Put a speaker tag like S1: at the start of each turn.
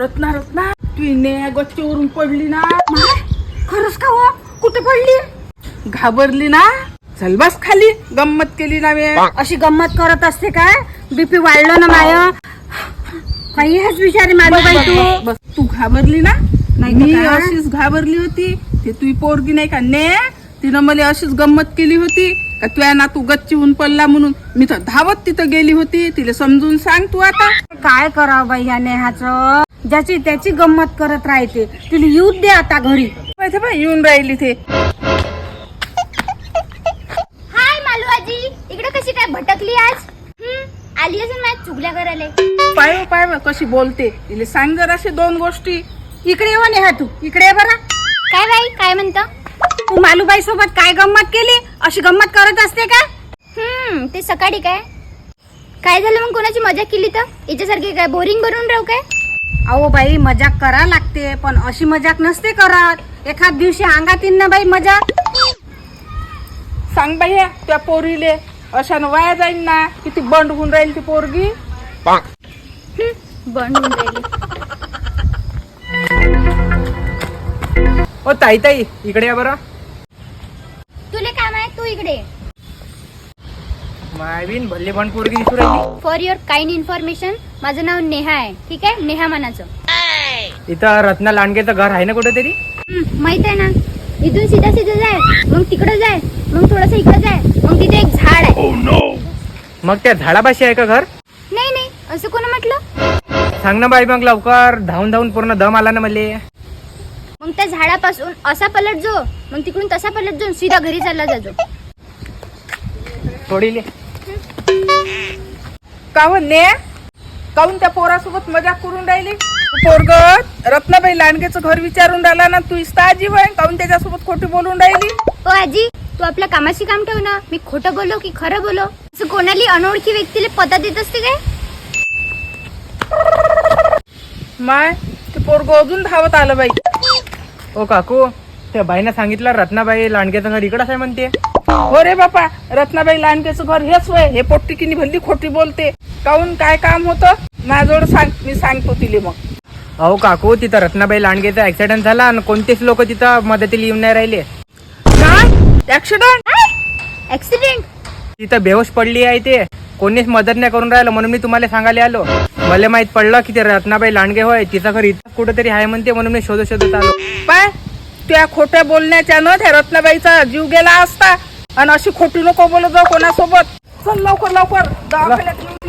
S1: रत्ना रत्ना तू ने गच्चीवरून पडली ना.
S2: खरंच का हो? कुठे पडली?
S1: घाबरली ना. चल बस खाली. गंमत केली ना मी.
S2: अशी गंमत करत असते काय? बीपी वाढलं ना माय. काही हेच विचारी मालूबाई तू.
S1: बस तू घाबरली ना.
S2: नाही
S1: मी
S2: तर काय?
S1: अशीच घाबरली होती. ते तुझी पोरगी नाही का ने तिनं मला अशीच गंमत केली होती का तुया ना तू गच्चीहून पडला म्हणून. मी तर धावत तिथं गेली होती. तिला समजून सांग तू आता.
S2: काय करावं बाई ह्या नेहाचं. ज्याची त्याची गंमत करत राहते. तिला येऊच दे आता घरी.
S1: माहिती बा येऊन राहिली ते.
S3: हाय मालू आजी, इकडे कशी काय भटकली आज? आली असेल माझ्या चुगल्या करायला.
S1: पाय कशी बोलते. तिला सांग जरा असे दोन गोष्टी.
S2: इकडे ये नेहा तू. इकडे ये बरं.
S3: काय बाई काय म्हणता?
S2: तू मालूबाई सोबत काय गंमत केली? अशी गंमत करत असते का?
S3: ते सकाळी काय झालं मग? कोणाची मजाक केली तर? याच्यासारखी काय बोरिंग बनवून राहू काय?
S2: अहो बाई मजाक करा लागते पण अशी मजाक नसते करत. एखाद दिवशी अंगात येईन ना बाई मजाक.
S1: सांग बाई त्या पोरीले अशानं वाया जाईन ना. किती बंड होऊन राहील ती पोरगी.
S3: बनवून राहिली.
S4: ओ ताई इकडे या बरं.
S3: तुले काम आहे तू इकडे.
S4: मायबीन भल्ले पण पोरगी दिसू राहिली.
S3: फॉर युअर काइंड इन्फॉर्मेशन, माझं नाव नेहा आहे. ठीक आहे, नेहा मानाचं.
S4: इथं रत्ना लांडगेचं घर आहे ना कुठेतरी.
S3: माहित आहे ना. इथून सीधा जाय, मग तिकडे जाय, मग थोडस इकडे जाय, मग तिथे एक झाड आहे.
S4: मग त्या झाडापाशी आहे का घर?
S3: नाही असं कोण म्हटलं?
S4: सांग ना बाई मग लवकर. धावून पूर्ण दम आला ना मले.
S3: मग त्या झाडापासून असा पलट जो, मग तिकडून तसा पलट जाऊन सीधा घरी चालला जाजो.
S4: थोडी
S1: काहून ने काहून त्या पोरासोबत मजाक करून राहिली. पोरग रत्नाबाई लांडगेचं घर विचारून राहिला ना. तू इस्ताजी होय काहून त्याच्यासोबत खोटी बोलून राहिली.
S3: ओ आजी, तू आपल्या कामाशी काम ठेव ना. मी खोटं बोलो की खरं बोलो असं कोणाली अनोळखी व्यक्तीला पता देत असते काय?
S1: माय ते पोरग अजून धावत आलं बाई.
S4: ओ काकू, त्या बाईनं सांगितलं रत्नाबाई लांडगेचं घर इकडंच आहे म्हणते.
S1: हो रे बापा, रत्नाबाई लांडगेचं घर हेच वय. हे पोट्टी किनी भल्ली खोटी बोलते. काहून काय काम होतं माझ्याजवळ सांग. मी सांगतो तिले मग.
S4: अहो काकू, तिथं रत्नाबाई लांडगेचा ऍक्सिडेंट झाला आणि कोणतेच लोक तिथं मदतीला येऊन नाही राहिले.
S1: काय ऍक्सिडेंट?
S3: ऍक्सिडेंट?
S4: तिथं बेहोश पडली आहे. ते कोणीच मदत नाही करून राहिलं म्हणून मी तुम्हाला सांगायला आलो. मला माहित पडलं की ते रत्नाबाई लांडगे होय. तिचं घर इथं कुठेतरी आहे म्हणते म्हणून मी शोधत आलो.
S1: पाय त्या खोट्या बोलण्याच्यानं त्या रत्नाबाईचा जीव गेला असता. आणि अशी खोटी नको बोलत जाऊ कोणासोबत. चल लवकर दवाखान्यात नेऊन दे.